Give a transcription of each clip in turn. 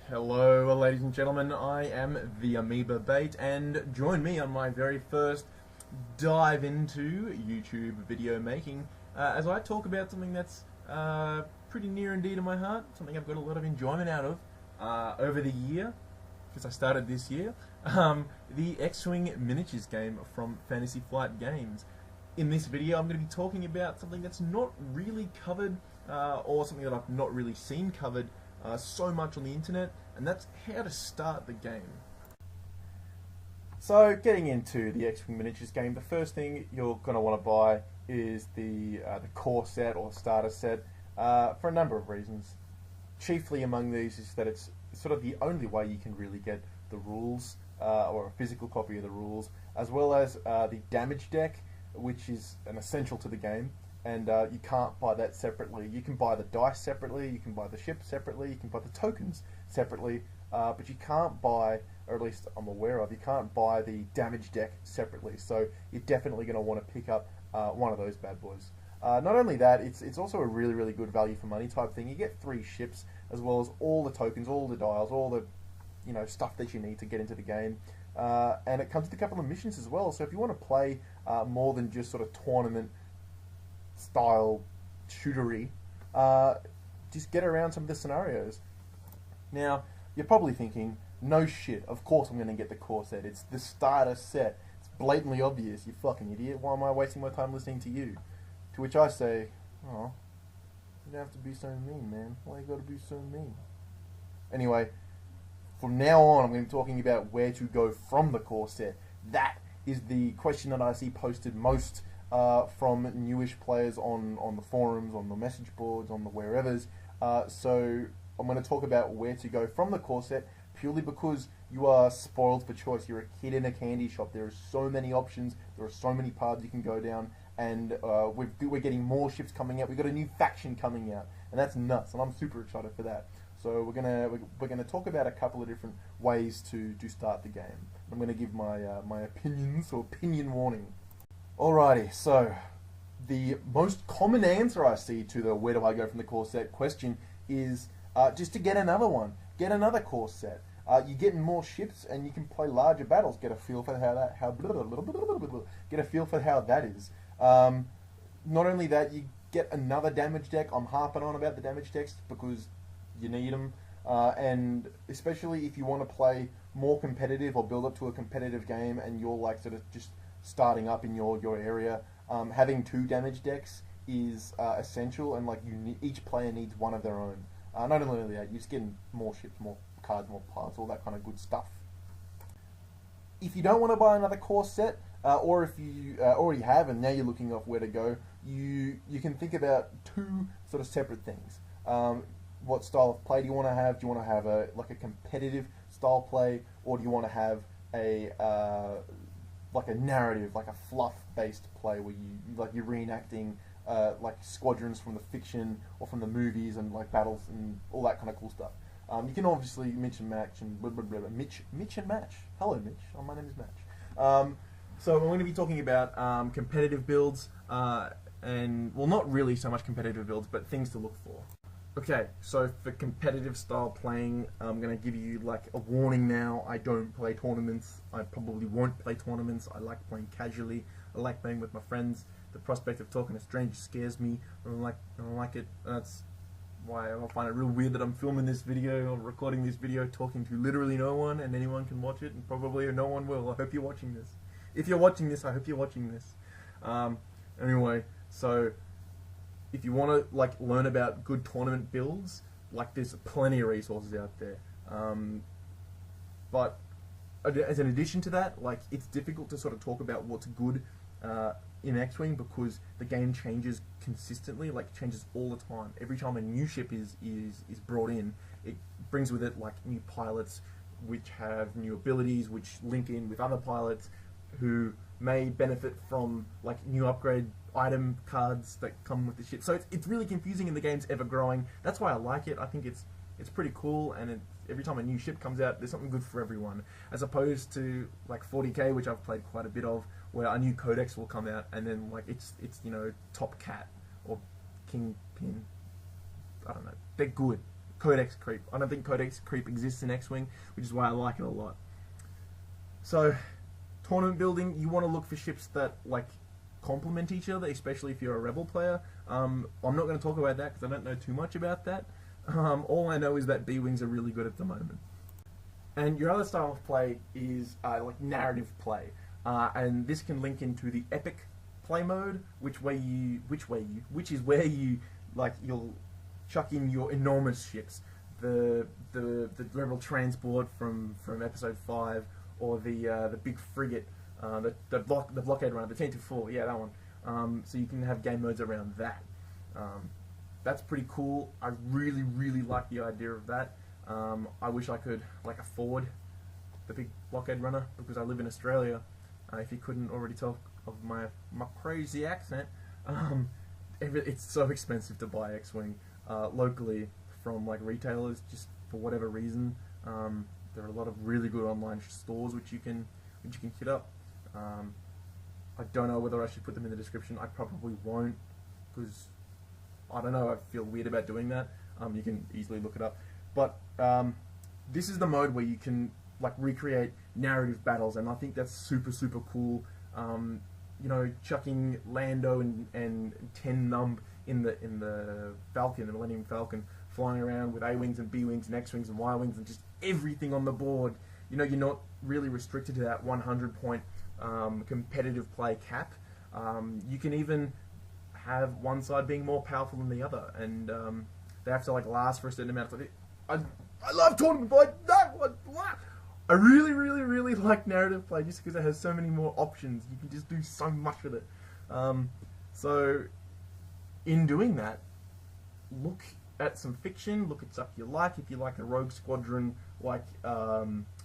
Hello, ladies and gentlemen. I am the Amoeba Bait, and join me on my very first dive into YouTube video making as I talk about something that's pretty near and dear to my heart, something I've got a lot of enjoyment out of over the year, because I started this year, the X-Wing miniatures game from Fantasy Flight Games. In this video, I'm going to be talking about something that's not really covered, or something that I've not really seen covered so much on the internet, and that's how to start the game. So, getting into the X-Wing miniatures game, the first thing you're going to want to buy is the core set or starter set for a number of reasons. Chiefly among these is that it's sort of the only way you can really get the rules, or a physical copy of the rules, as well as the damage deck, which is an essential to the game. And you can't buy that separately. You can buy the dice separately, you can buy the ship separately, you can buy the tokens separately, but you can't buy, or at least I'm aware of, you can't buy the damage deck separately. So you're definitely going to want to pick up one of those bad boys. Not only that, it's also a really, really good value for money type thing. You get 3 ships, as well as all the tokens, all the dials, all the stuff that you need to get into the game. And it comes with a couple of missions as well. So if you want to play more than just sort of tournament style shootery, just get around some of the scenarios. Now, you're probably thinking, no shit, of course I'm going to get the core set. It's the starter set. It's blatantly obvious, you fucking idiot. Why am I wasting my time listening to you? To which I say, oh, you don't have to be so mean, man. Why you gotta be so mean? Anyway, from now on, I'm going to be talking about where to go from the core set. That is the question that I see posted most from newish players on the forums, on the message boards, on the wherevers. So I'm going to talk about where to go from the core set, purely because you are spoiled for choice. You're a kid in a candy shop. There are so many options. There are so many paths you can go down, and we're getting more ships coming out. We've got a new faction coming out, and that's nuts. And I'm super excited for that. So we're gonna talk about a couple of different ways to start the game. I'm going to give my opinions, or opinion warning. Alrighty, so the most common answer I see to the where do I go from the core set question is just to get another one. Get another core set. You're getting more ships and you can play larger battles. Get a feel for how that is. Not only that, you get another damage deck. I'm harping on about the damage decks because you need them, and especially if you want to play more competitive or build up to a competitive game and you're like sort of just starting up in your area, having 2 damage decks is essential, and like each player needs one of their own. Not only that, you're just getting more ships, more cards, more parts, all that kind of good stuff. If you don't want to buy another core set, or if you already have and now you're looking off where to go, you can think about 2 sort of separate things. What style of play do you want to have? Do you want to have a competitive style play, or do you want to have a like a narrative, like a fluff-based play where you're reenacting like squadrons from the fiction or from the movies and like battles and all that kind of cool stuff. You can obviously mix and match and Mitch and match. Hello, Mitch. Oh, my name is Match. So we're going to be talking about competitive builds, and well, not really so much competitive builds, but things to look for. Okay, so for competitive style playing, I'm going to give you like a warning now. I don't play tournaments. I probably won't play tournaments. I like playing casually. I like playing with my friends. The prospect of talking to strangers scares me. I don't like it. That's why I find it real weird that I'm filming this video or recording this video talking to literally no one, and anyone can watch it, and probably no one will. I hope you're watching this. If you're watching this, I hope you're watching this. Anyway, so if you want to like learn about good tournament builds, like there's plenty of resources out there. But as an addition to that, like it's difficult to sort of talk about what's good in X-Wing because the game changes consistently, like changes all the time. Every time a new ship is brought in, it brings with it like new pilots which have new abilities, which link in with other pilots who may benefit from like new upgrade item cards that come with the ship. So it's really confusing, and the game's ever growing. That's why I like it. I think it's pretty cool, and every time a new ship comes out, there's something good for everyone. As opposed to like 40k, which I've played quite a bit of, where a new codex will come out, and then like it's Top Cat or Kingpin. I don't know. They're good. Codex creep. I don't think Codex creep exists in X-Wing, which is why I like it a lot. So, tournament building, you want to look for ships that like complement each other, especially if you're a Rebel player. I'm not going to talk about that because I don't know too much about that. All I know is that B-Wings are really good at the moment. And your other style of play is like narrative play, and this can link into the epic play mode, which is where you like you'll chuck in your enormous ships, the Rebel transport from Episode 5, or the big frigate, the blockade runner, the T-24, yeah, that one. So you can have game modes around that. That's pretty cool. I really like the idea of that. I wish I could like afford the big blockade runner because I live in Australia. If you couldn't already tell of my crazy accent, it's so expensive to buy X-Wing locally from like retailers just for whatever reason. There are a lot of really good online stores which you can hit up. I don't know whether I should put them in the description. I probably won't because I don't know. I feel weird about doing that. You can easily look it up. But this is the mode where you can like recreate narrative battles, and I think that's super cool. You know, chucking Lando and Ten Numb in the Falcon, the Millennium Falcon, flying around with A-Wings and B-Wings and X-Wings and Y-Wings and just everything on the board. You know, you're not really restricted to that 100-point competitive play cap. You can even have one side being more powerful than the other, and they have to like last for a certain amount of time. I love tournament play. I really like narrative play just because it has so many more options. You can just do so much with it. So, in doing that, look at some fiction. Look at stuff you like. If you like a Rogue Squadron like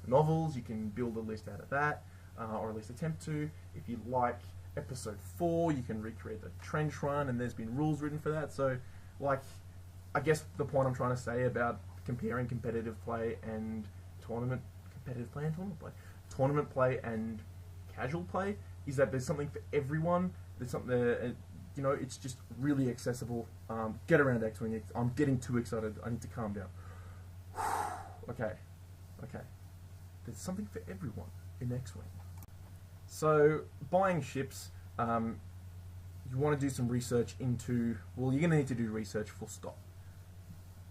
novels, you can build a list out of that, or at least attempt to. If you like Episode 4, you can recreate the trench run, and there's been rules written for that. So, like, I guess the point I'm trying to say about comparing competitive play and tournament play and casual play is that there's something for everyone. There's something, you know, it's just really accessible. Get around X-Wing. I'm getting too excited. I need to calm down. Okay. There's something for everyone in X-Wing. So, buying ships, you want to do some research into, well, you're going to need to do research full stop.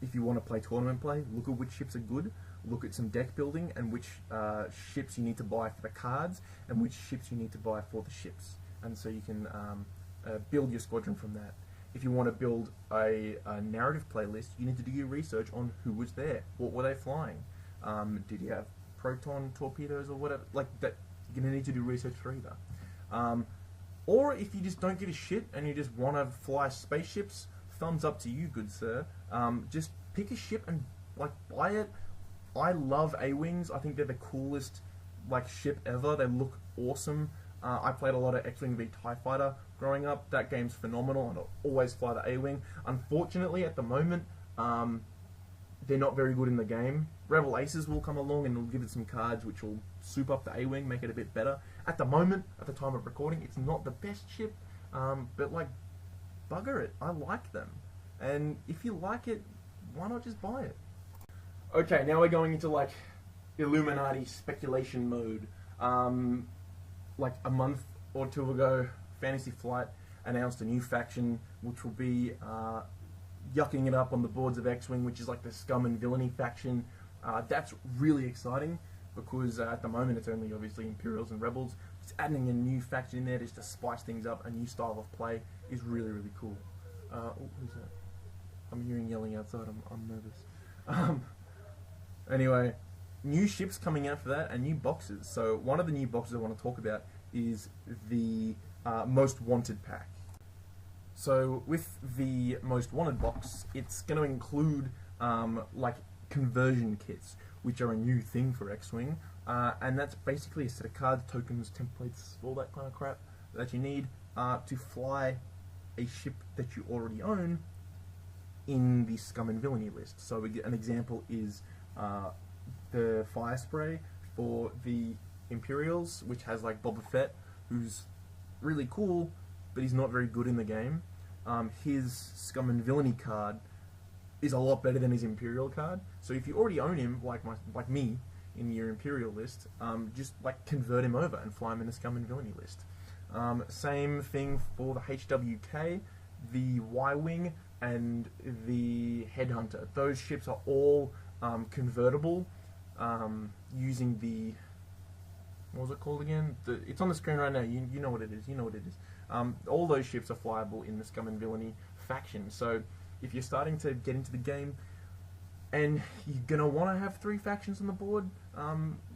If you want to play tournament play, look at which ships are good, look at some deck building and which ships you need to buy for the cards and which ships you need to buy for the ships. And so you can build your squadron from that. If you want to build a narrative playlist, you need to do your research on who was there, what were they flying, did you have proton torpedoes or whatever, like that. You're going to need to do research for either. Or if you just don't give a shit and you just want to fly spaceships, thumbs up to you, good sir. Just pick a ship and like buy it. I love A-Wings. I think they're the coolest like ship ever. They look awesome. I played a lot of X-Wing v TIE Fighter growing up. That game's phenomenal, and I'll always fly the A-Wing. Unfortunately, at the moment, they're not very good in the game. Rebel Aces will come along and will give it some cards which will soup up the A-Wing, make it a bit better. At the moment, at the time of recording, it's not the best ship, but like, bugger it, I like them. And if you like it, why not just buy it? Okay, now we're going into like Illuminati speculation mode. Like a month or two ago, Fantasy Flight announced a new faction which will be yucking it up on the boards of X-Wing, which is like the Scum and Villainy faction. That's really exciting because at the moment it's only obviously Imperials and Rebels. Just adding a new faction in there just to spice things up, a new style of play, is really cool. Oh, who's that? I'm hearing yelling outside. I'm nervous. Anyway, new ships coming out for that and new boxes. So one of the new boxes I want to talk about is the Most Wanted pack. So with the Most Wanted box, it's going to include like conversion kits, which are a new thing for X-Wing, and that's basically a set of cards, tokens, templates, all that kind of crap that you need to fly a ship that you already own in the Scum and Villainy list. So an example is the Fire Spray for the Imperials, which has like Boba Fett, who's really cool, but he's not very good in the game. His Scum and Villainy card is a lot better than his Imperial card. So if you already own him, like me, in your Imperial list, just like convert him over and fly him in the Scum and Villainy list. Same thing for the HWK, the Y-Wing, and the Headhunter. Those ships are all convertible using the... What was it called again? It's on the screen right now. You know what it is. You know what it is. All those ships are flyable in the Scum and Villainy faction. So if you're starting to get into the game and you're going to want to have 3 factions on the board,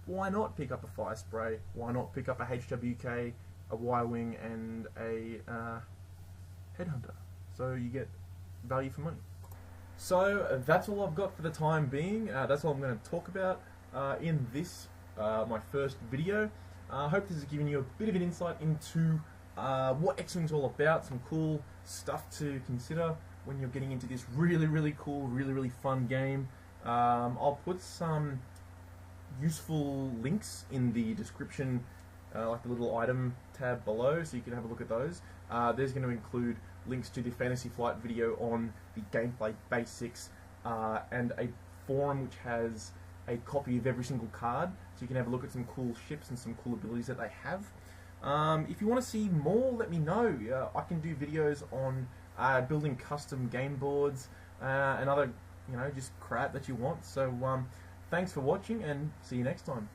why not pick up a Fire Spray? Why not pick up a HWK, a Y-Wing, and a Headhunter? So you get value for money. So that's all I've got for the time being. That's all I'm going to talk about in this, my first video. I hope this has given you a bit of an insight into what X-Wing's all about, some cool stuff to consider when you're getting into this really cool, really fun game. I'll put some useful links in the description, like the little item tab below, so you can have a look at those. There's going to include links to the Fantasy Flight video on the gameplay basics, and a forum which has a copy of every single card, so you can have a look at some cool ships and some cool abilities that they have. If you want to see more, let me know. I can do videos on building custom game boards and other, just crap that you want. So thanks for watching, and see you next time.